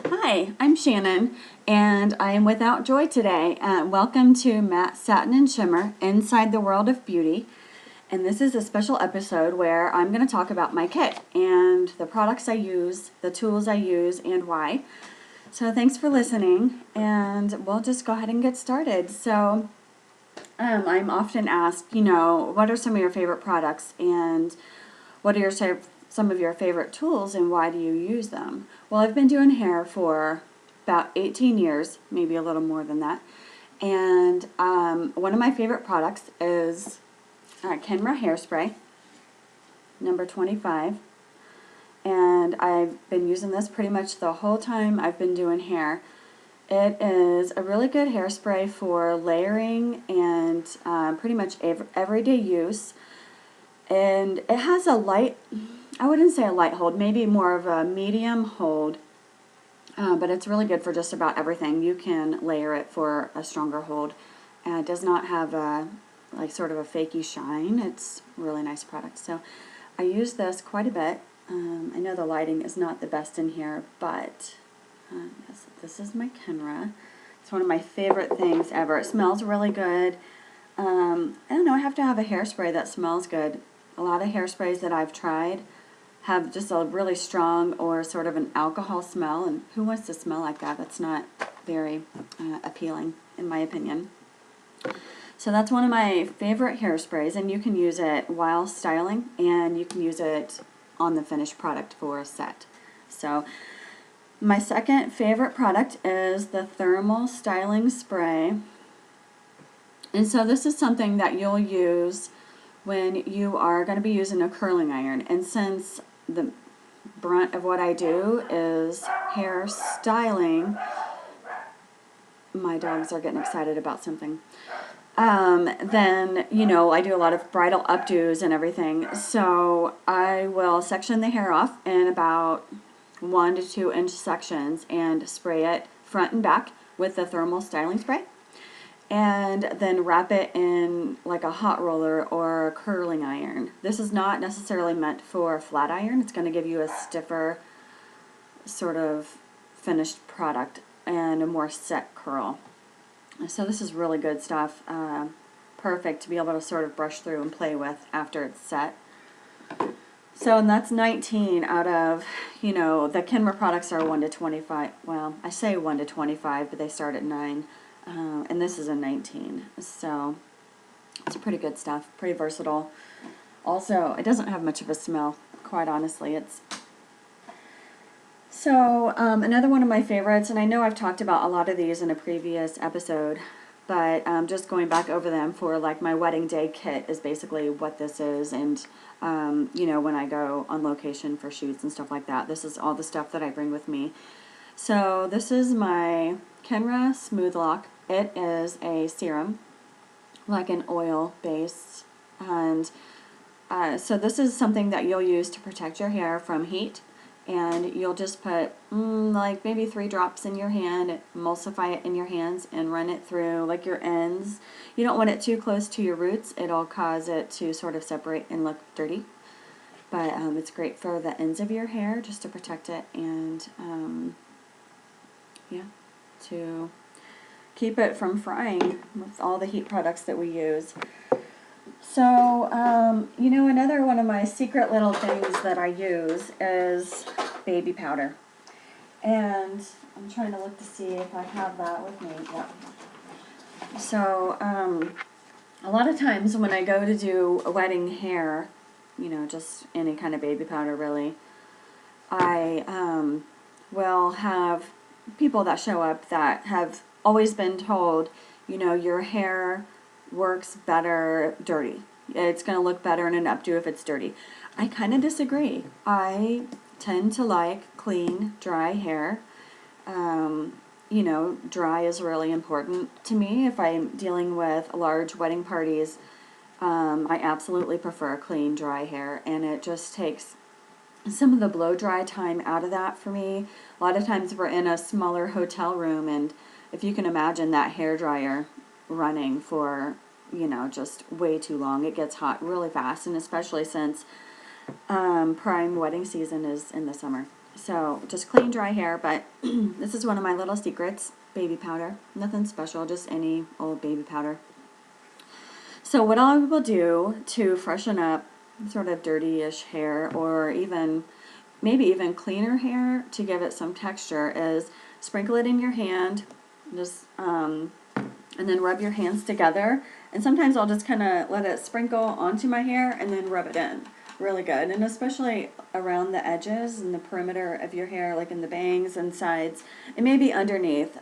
Hi, I'm Shannon, and I am without Joy today. Welcome to Satin and Shimmer, Inside the World of Beauty. And this is a special episode where I'm going to talk about my kit and the products I use, the tools I use, and why. So thanks for listening, and we'll just go ahead and get started. So I'm often asked, what are some of your favorite products, and what are some of your favorite tools, and why do you use them? Well, I've been doing hair for about 18 years, maybe a little more than that. And one of my favorite products is Kenra Hairspray, number 25. And I've been using this pretty much the whole time I've been doing hair. It is a really good hairspray for layering and pretty much everyday use. And it has a light, I wouldn't say a light hold, maybe more of a medium hold, but it's really good for just about everything. You can layer it for a stronger hold. It does not have a sort of a fakey shine. It's a really nice product. So I use this quite a bit. I know the lighting is not the best in here, but yes, this is my Kenra. It's one of my favorite things ever. It smells really good. I don't know, I have to have a hairspray that smells good. A lot of hairsprays that I've tried have just a really strong or sort of an alcohol smell, and who wants to smell like that? That's not very appealing, in my opinion. So that's one of my favorite hairsprays, and you can use it while styling, and you can use it on the finished product for a set. So my second favorite product is the Thermal Styling Spray. And so this is something that you'll use when you are going to be using a curling iron. And since the brunt of what I do is hair styling, my dogs are getting excited about something. Then, I do a lot of bridal updos and everything. So I will section the hair off in about 1 to 2 inch sections and spray it front and back with the thermal styling spray. And then wrap it in like a hot roller or a curling iron. This is not necessarily meant for flat iron. It's going to give you a stiffer sort of finished product and a more set curl. So this is really good stuff. Perfect to be able to sort of brush through and play with after it's set. So, and that's 19 out of, the Kenra products are 1 to 25. Well, I say 1 to 25, but they start at 9. And this is a 19. So, it's pretty good stuff. Pretty versatile. Also, it doesn't have much of a smell, quite honestly. So, another one of my favorites, and I know I've talked about a lot of these in a previous episode, but just going back over them for like my wedding day kit is basically what this is. And when I go on location for shoots and stuff like that, this is all the stuff that I bring with me. So this is my Kenra Smooth Lock. It is a serum, like an oil base, and so this is something that you'll use to protect your hair from heat. And you'll just put like maybe 3 drops in your hand, emulsify it in your hands, and run it through like your ends. You don't want it too close to your roots. It'll cause it to sort of separate and look dirty. But it's great for the ends of your hair just to protect it and to keep it from frying with all the heat products that we use. So, another one of my secret little things that I use is baby powder. And I'm trying to look to see if I have that with me. Yep. So, a lot of times when I go to do a wedding hair, just any kind of baby powder really, I will have people that show up that have always been told, your hair works better dirty. It's going to look better in an updo if it's dirty. I kind of disagree. I tend to like clean, dry hair. Dry is really important to me. If I'm dealing with large wedding parties, I absolutely prefer clean, dry hair, and it just takes some of the blow dry time out of that for me. A lot of times we're in a smaller hotel room, and if you can imagine that hair dryer running for just way too long, it gets hot really fast, and especially since prime wedding season is in the summer. So just clean, dry hair, but this is one of my little secrets, baby powder. Nothing special, just any old baby powder. So what I will do to freshen up sort of dirty-ish hair, or even maybe even cleaner hair to give it some texture, is sprinkle it in your hand, just and then rub your hands together. And sometimes I'll just kind of let it sprinkle onto my hair and then rub it in. Really good. And especially around the edges and the perimeter of your hair, like in the bangs and sides, and maybe underneath,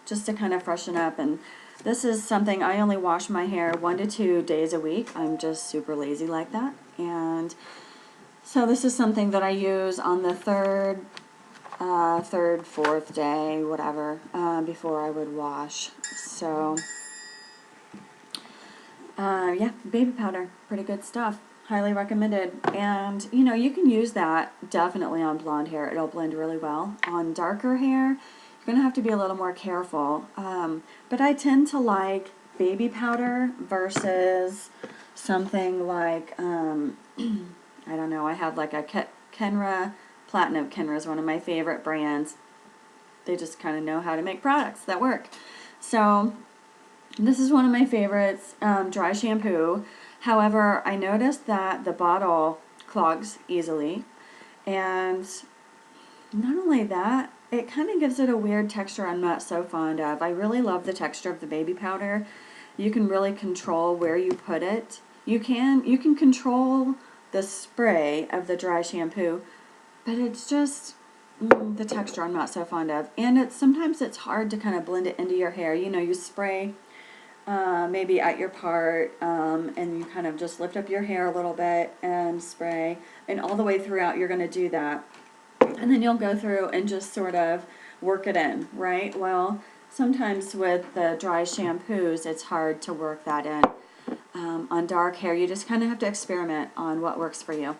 just to kind of freshen up. And this is something, I only wash my hair 1 to 2 days a week. I'm just super lazy like that. And so this is something that I use on the third, fourth day, whatever, before I would wash. So, yeah, baby powder, pretty good stuff. Highly recommended. And, you know, you can use that definitely on blonde hair. It'll blend really well. On darker hair, you're going to have to be a little more careful. But I tend to like baby powder versus something like, I don't know, I have like a Kenra Platinum. Kenra is one of my favorite brands. They just kind of know how to make products that work. So this is one of my favorites, dry shampoo. However, I noticed that the bottle clogs easily, and not only that, it kind of gives it a weird texture I'm not so fond of. I really love the texture of the baby powder. You can really control where you put it. You can control the spray of the dry shampoo, but it's just the texture I'm not so fond of. And sometimes it's hard to kind of blend it into your hair. You know, you spray maybe at your part, and you kind of just lift up your hair a little bit and spray, and all the way throughout you're going to do that. And then you'll go through and just sort of work it in, right? Well, sometimes with the dry shampoos, it's hard to work that in. On dark hair, you just kind of have to experiment on what works for you.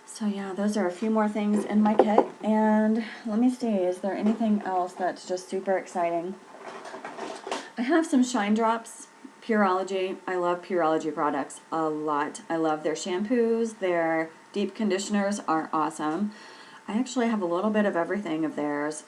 So yeah, those are a few more things in my kit. And let me see, is there anything else that's just super exciting? I have some Shine Drops, Pureology. I love Pureology products a lot. I love their shampoos. Their deep conditioners are awesome. I actually have a little bit of everything of theirs.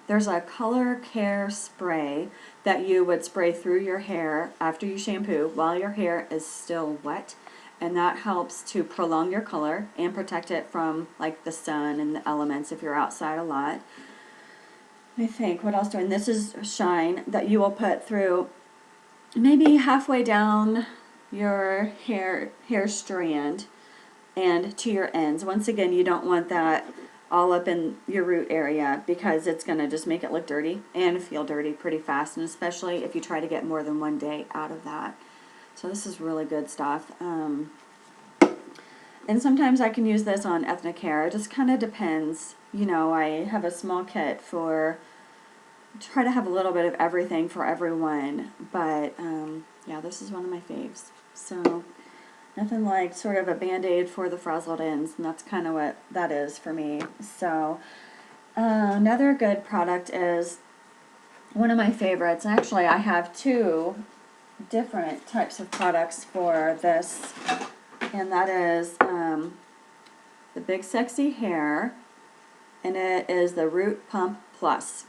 There's a color care spray that you would spray through your hair after you shampoo while your hair is still wet. And that helps to prolong your color and protect it from like the sun and the elements if you're outside a lot. I think, what else do I, and this is Shine that you will put through maybe halfway down your hair strand and to your ends. Once again, you don't want that all up in your root area because it's going to just make it look dirty and feel dirty pretty fast, and especially if you try to get more than 1 day out of that. So this is really good stuff. And sometimes I can use this on ethnic hair. It just kind of depends. You know, I have a small kit for, try to have a little bit of everything for everyone. But, yeah, this is one of my faves. So, nothing like sort of a Band-Aid for the frazzled ends. And that's kind of what that is for me. So, another good product is one of my favorites. Actually, I have 2 different types of products for this. And that is the Big Sexy Hair, and it is the Root Pump Plus.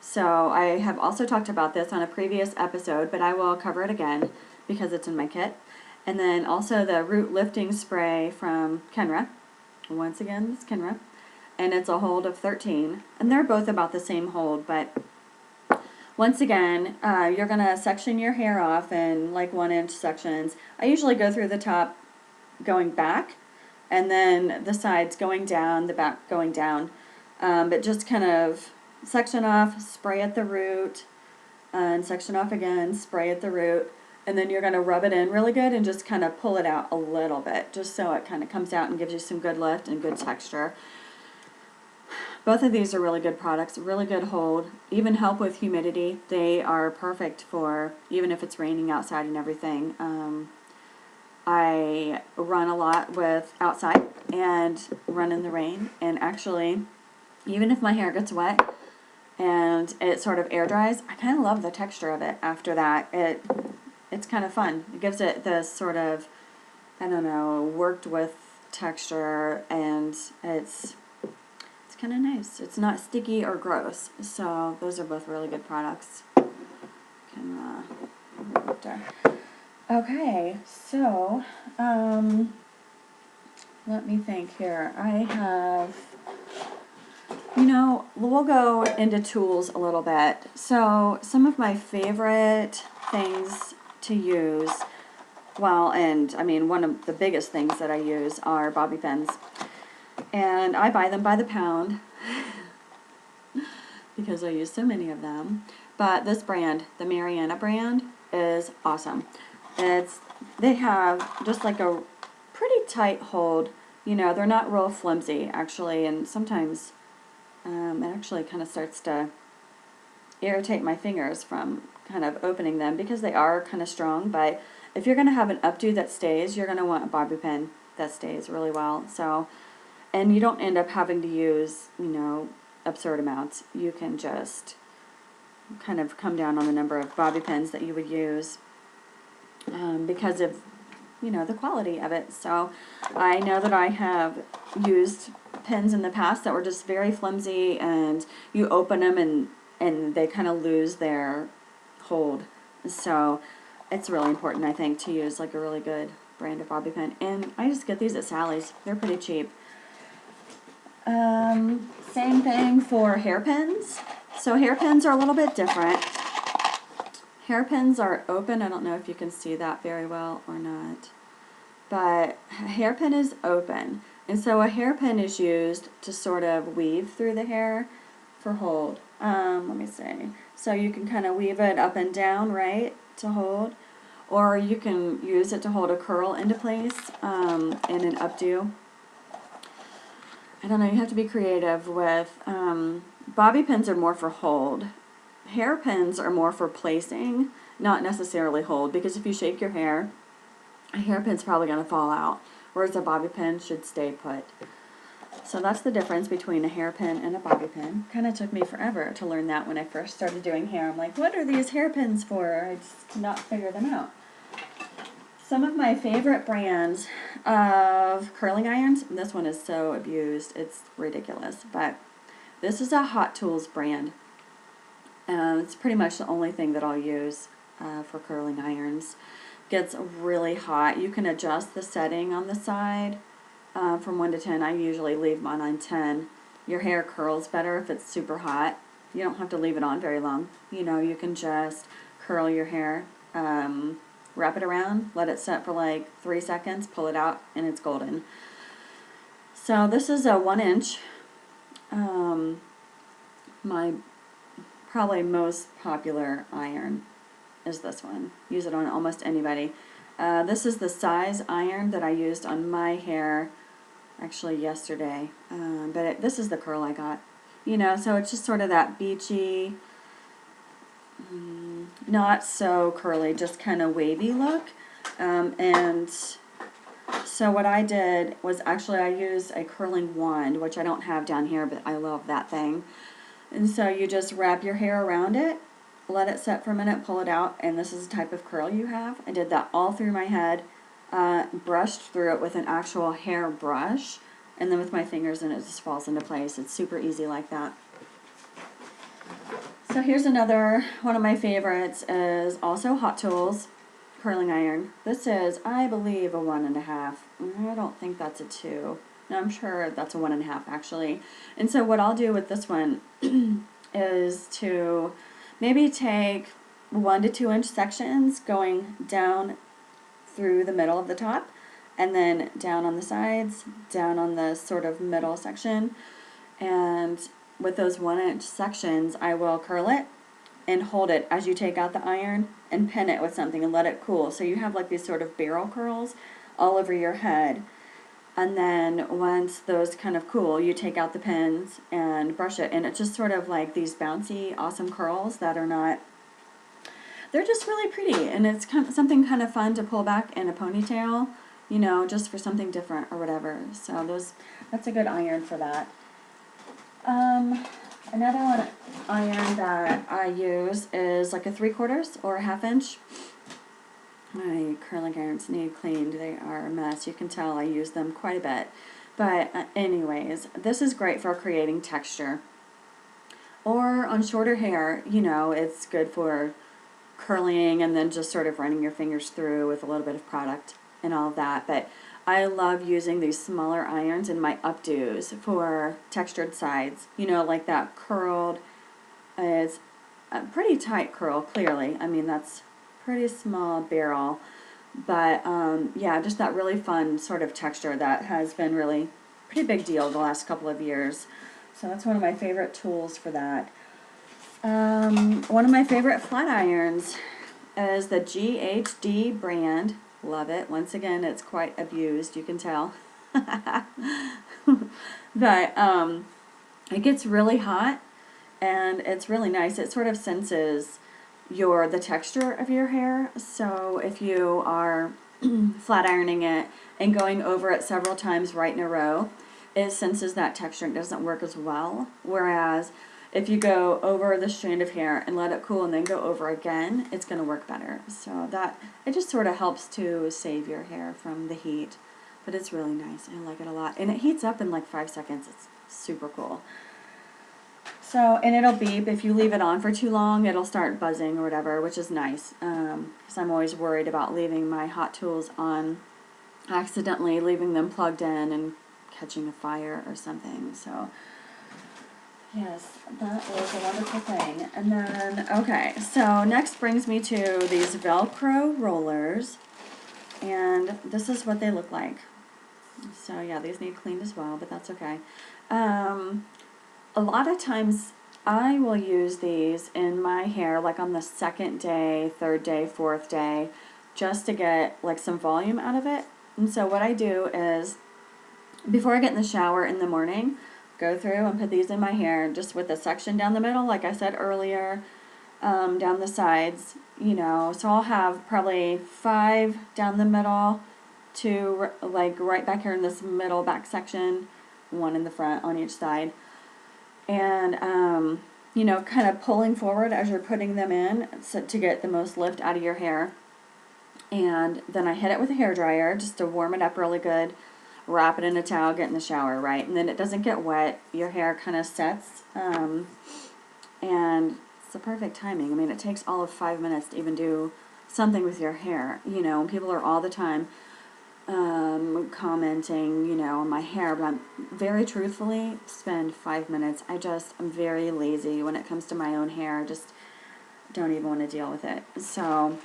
So I have also talked about this on a previous episode, but I will cover it again because it's in my kit. And then also the Root Lifting Spray from Kenra. Once again, it's Kenra. And it's a hold of 13. And they're both about the same hold, but once again, you're going to section your hair off in like 1-inch sections. I usually go through the top going back, and then the sides going down, the back going down. But just kind of section off, spray at the root, and section off again, spray at the root, and then you're going to rub it in really good and just kind of pull it out a little bit, just so it kind of comes out and gives you some good lift and good texture. Both of these are really good products, really good hold, even help with humidity. They are perfect for even if it's raining outside and everything. I run a lot with outside and run in the rain, and actually, even if my hair gets wet and it sort of air dries, I kind of love the texture of it after that. It's kind of fun. It gives it this sort of, I don't know, worked with texture, and it's kind of nice. It's not sticky or gross. So those are both really good products. Kenra. Okay, so let me think here. I have, we'll go into tools a little bit. So some of my favorite things to use, and I mean one of the biggest things that I use are bobby pins. And I buy them by the pound because I use so many of them. But this brand, the Mariana brand, is awesome. They have just like a pretty tight hold. They're not real flimsy actually, and sometimes it actually kind of starts to irritate my fingers from kind of opening them because they are kind of strong. But if you're going to have an updo that stays, you're going to want a bobby pin that stays really well. So, and you don't end up having to use, absurd amounts. You can just kind of come down on the number of bobby pins that you would use because of, the quality of it. So I know that I have used pins in the past that were just very flimsy, and you open them and they kind of lose their hold. So it's really important, I think, to use like a really good brand of bobby pin. And I just get these at Sally's. They're pretty cheap. Same thing for hairpins. So hairpins are a little bit different. Hairpins are open. I don't know if you can see that very well or not. But a hairpin is open. And so a hairpin is used to sort of weave through the hair for hold. Let me see. So you can kind of weave it up and down, right, to hold. Or you can use it to hold a curl into place in an updo. I don't know, you have to be creative with, bobby pins are more for hold. Hairpins are more for placing, not necessarily hold, because if you shake your hair, a hairpin's probably going to fall out, whereas a bobby pin should stay put. So that's the difference between a hairpin and a bobby pin. Kind of took me forever to learn that when I first started doing hair. I'm like, what are these hairpins for? I just could not figure them out. Some of my favorite brands of curling irons, and this one is so abused, it's ridiculous, but this is a Hot Tools brand. It's pretty much the only thing that I'll use for curling irons. Gets really hot. You can adjust the setting on the side from 1 to 10. I usually leave mine on 10. Your hair curls better if it's super hot. You don't have to leave it on very long. You can just curl your hair. Wrap it around, let it set for like 3 seconds, pull it out, and it's golden. So this is a 1 inch. My probably most popular iron is this one. Use it on almost anybody. This is the size iron that I used on my hair actually yesterday. But this is the curl I got. So it's just sort of that beachy, not so curly, just kind of wavy look. And so what I did was actually I used a curling wand, which I don't have down here, but I love that thing. And so you just wrap your hair around it, let it set for a minute, pull it out, and this is the type of curl you have. I did that all through my head, brushed through it with an actual hair brush, and then with my fingers, and it just falls into place. It's super easy like that. So here's another one of my favorites, is also Hot Tools curling iron. This is, I believe, a 1.5. I don't think that's a 2. No, I'm sure that's a 1.5 actually. And so what I'll do with this one is to maybe take 1 to 2 inch sections going down through the middle of the top, and then down on the sides, down on the sort of middle section, and with those 1 inch sections, I will curl it and hold it as you take out the iron and pin it with something and let it cool. So you have like these sort of barrel curls all over your head. And then once those kind of cool, you take out the pins and brush it. And it's just sort of like these bouncy, awesome curls that are not, they're just really pretty. And it's kind of something kind of fun to pull back in a ponytail, just for something different or whatever. So that's a good iron for that. Another one iron that I use is like a 3/4 or a 1/2 inch. My curling irons need cleaned. They are a mess. You can tell I use them quite a bit. But anyways, this is great for creating texture. Or on shorter hair, you know, it's good for curling and then just sort of running your fingers through with a little bit of product and all of that. But I love using these smaller irons in my updos for textured sides. You know, like that curled, it's a pretty tight curl, clearly. I mean, that's pretty small barrel. But yeah, just that really fun sort of texture that has been really pretty big deal the last couple of years. So that's one of my favorite tools for that. One of my favorite flat irons is the GHD brand. Love it. Once again, it's quite abused, you can tell. But it gets really hot and it's really nice. It sort of senses the texture of your hair. So if you are flat ironing it and going over it several times right in a row, it senses that texture and doesn't work as well. Whereas if you go over the strand of hair and let it cool and then go over again, it's going to work better. So that, it just sort of helps to save your hair from the heat. But it's really nice. I like it a lot. And it heats up in like 5 seconds. It's super cool. So, and it'll beep. If you leave it on for too long, it'll start buzzing or whatever, which is nice. Because I'm always worried about leaving my hot tools on, accidentally leaving them plugged in and catching a fire or something. So, yes, that is a wonderful thing. And then, okay, so next brings me to these Velcro Rollers. And this is what they look like. So, yeah, these need cleaned as well, but that's okay. A lot of times I will use these in my hair like on the second day, third day, fourth day, just to get like some volume out of it. And so what I do is, before I get in the shower in the morning, go through and put these in my hair just with a section down the middle, like I said earlier, down the sides, you know. So I'll have probably 5 down the middle, 2 like right back here in this middle back section, 1 in the front on each side. And, you know, kind of pulling forward as you're putting them in to get the most lift out of your hair. And then I hit it with a hairdryer just to warm it up really good. Wrap it in a towel, get in the shower, right? And then it doesn't get wet. Your hair kind of sets. And it's the perfect timing. I mean, it takes all of 5 minutes to even do something with your hair. You know, people are all the time commenting, you know, on my hair, but I'm very truthfully spend 5 minutes. I'm very lazy when it comes to my own hair. I just don't even want to deal with it. So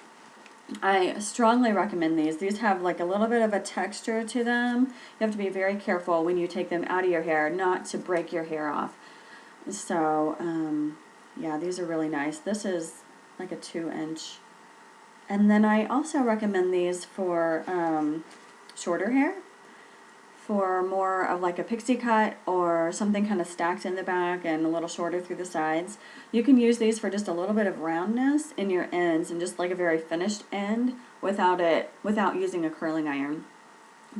I strongly recommend these. These have like a little bit of a texture to them. You have to be very careful when you take them out of your hair not to break your hair off. So yeah, these are really nice. This is like a 2-inch. And then I also recommend these for shorter hair, for more of like a pixie cut or something kind of stacked in the back and a little shorter through the sides. You can use these for just a little bit of roundness in your ends and just like a very finished end without using a curling iron.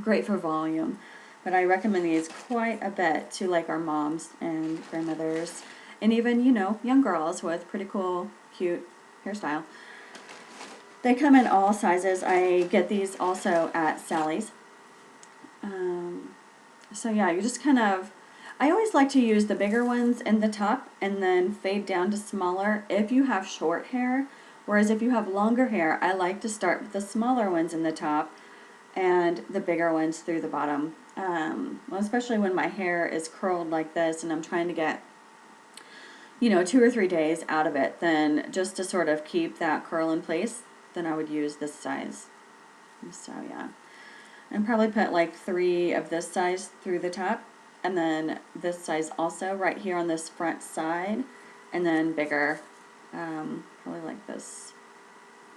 Great for volume. But I recommend these quite a bit to like our moms and grandmothers and even, you know, young girls with pretty cool, cute hairstyle. They come in all sizes. I get these also at Sally's. So yeah, you just kind of, I always like to use the bigger ones in the top and then fade down to smaller if you have short hair. Whereas if you have longer hair, I like to start with the smaller ones in the top and the bigger ones through the bottom. Well, especially when my hair is curled like this and I'm trying to get, you know, 2 or 3 days out of it, then just to sort of keep that curl in place, then I would use this size. So yeah, and probably put like 3 of this size through the top, and then this size also right here on this front side, and then bigger, probably like this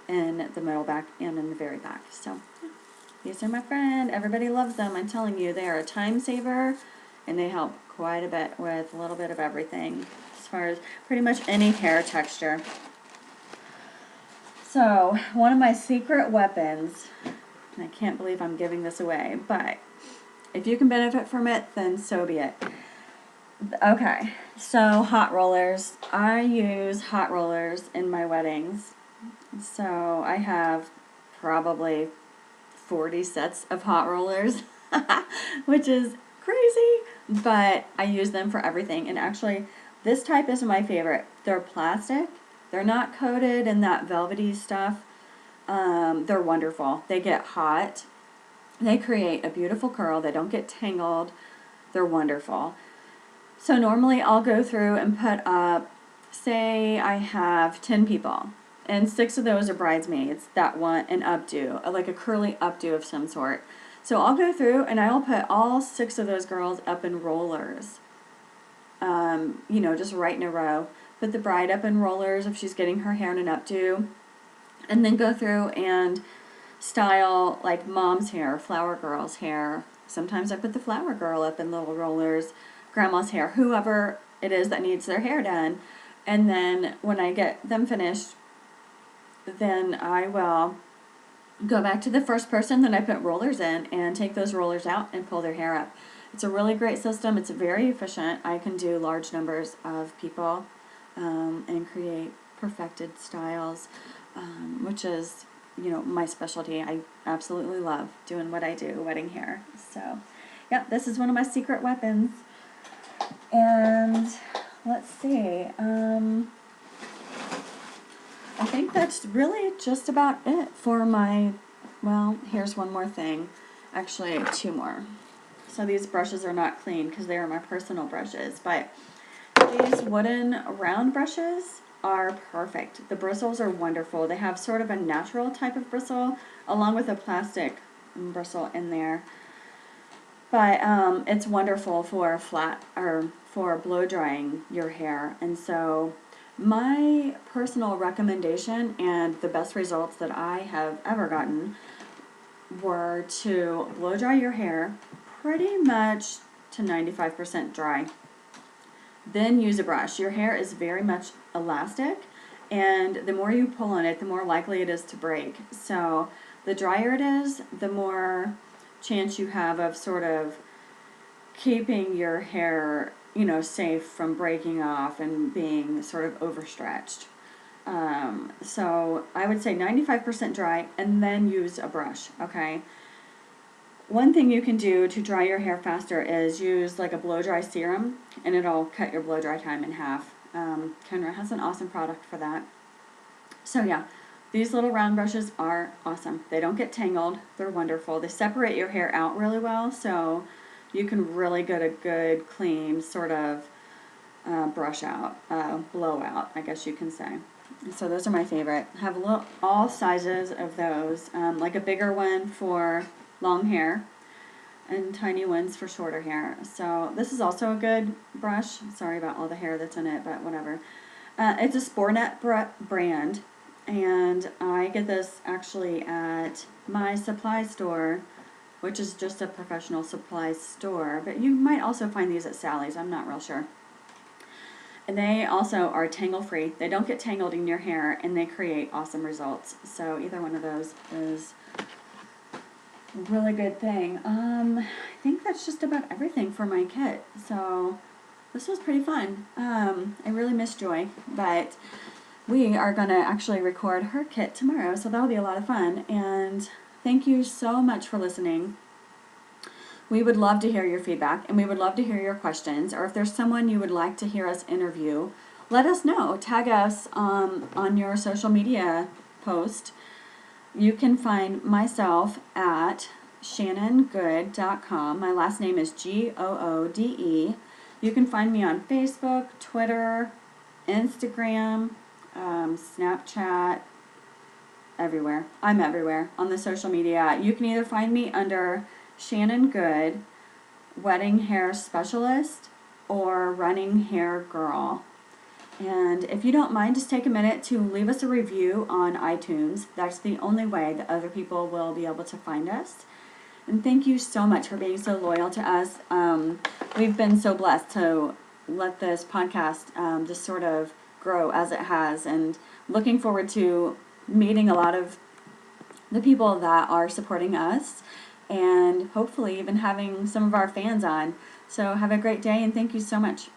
in the middle back and in the very back. So yeah, these are my friend. Everybody loves them. I'm telling you, they are a time saver, and they help quite a bit with a little bit of everything as far as pretty much any hair texture. So, one of my secret weapons, and I can't believe I'm giving this away, but if you can benefit from it, then so be it. Okay, so hot rollers. I use hot rollers in my weddings. So, I have probably 40 sets of hot rollers, which is crazy, but I use them for everything. And actually, this type is my favorite. They're plastic. They're not coated in that velvety stuff. They're wonderful. They get hot. They create a beautiful curl. They don't get tangled. They're wonderful. So normally I'll go through and put up, say I have 10 people, and 6 of those are bridesmaids that want an updo, like a curly updo of some sort. So I'll go through and I'll put all 6 of those girls up in rollers, you know, just right in a row. Put the bride up in rollers if she's getting her hair in an updo, and then go through and style like mom's hair, flower girl's hair. Sometimes I put the flower girl up in little rollers, grandma's hair, whoever it is that needs their hair done. And then when I get them finished, then I will go back to the first person that I put rollers in and take those rollers out and pull their hair up. It's a really great system. It's very efficient. I can do large numbers of people and create perfected styles, which is, you know, my specialty. I absolutely love doing what I do, wedding hair. So, yeah, this is one of my secret weapons. And let's see. I think that's really just about it for my, well, here's one more thing. Actually, 2 more. So these brushes are not clean because they are my personal brushes, but these wooden round brushes are perfect. The bristles are wonderful. They have sort of a natural type of bristle along with a plastic bristle in there. But it's wonderful for flat or for blow drying your hair. And so my personal recommendation and the best results that I have ever gotten were to blow dry your hair pretty much to 95% dry. Then use a brush. Your hair is very much elastic, and the more you pull on it, the more likely it is to break. So the drier it is, the more chance you have of sort of keeping your hair, you know, safe from breaking off and being sort of overstretched. So I would say 95% dry and then use a brush, okay? One thing you can do to dry your hair faster is use like a blow dry serum, and it'll cut your blow dry time in half. Kenra has an awesome product for that. So yeah, these little round brushes are awesome. They don't get tangled. They're wonderful. They separate your hair out really well, so you can really get a good, clean sort of brush out, blowout, I guess you can say. So those are my favorite. I have all sizes of those, like a bigger one for long hair and tiny ones for shorter hair. So this is also a good brush. Sorry about all the hair that's in it, but whatever. It's a Spornet brand, and I get this actually at my supply store, which is just a professional supply store, but you might also find these at Sally's. I'm not real sure. And they also are tangle free. They don't get tangled in your hair, and they create awesome results. So either one of those is a really good thing. I think that's just about everything for my kit. So this was pretty fun. I really miss Joy, but we are going to actually record her kit tomorrow, so that'll be a lot of fun. And thank you so much for listening. We would love to hear your feedback, and we would love to hear your questions, or if there's someone you would like to hear us interview, let us know. Tag us on your social media post. You can find myself at shannongoode.com. My last name is Goode. You can find me on Facebook, Twitter, Instagram, Snapchat, everywhere. I'm everywhere on the social media. You can either find me under Shannon Goode, Wedding Hair Specialist, or Running Hair Girl. And if you don't mind, just take a minute to leave us a review on iTunes. That's the only way that other people will be able to find us. And thank you so much for being so loyal to us. We've been so blessed to let this podcast just sort of grow as it has, and looking forward to meeting a lot of the people that are supporting us, and hopefully even having some of our fans on. So have a great day, and thank you so much.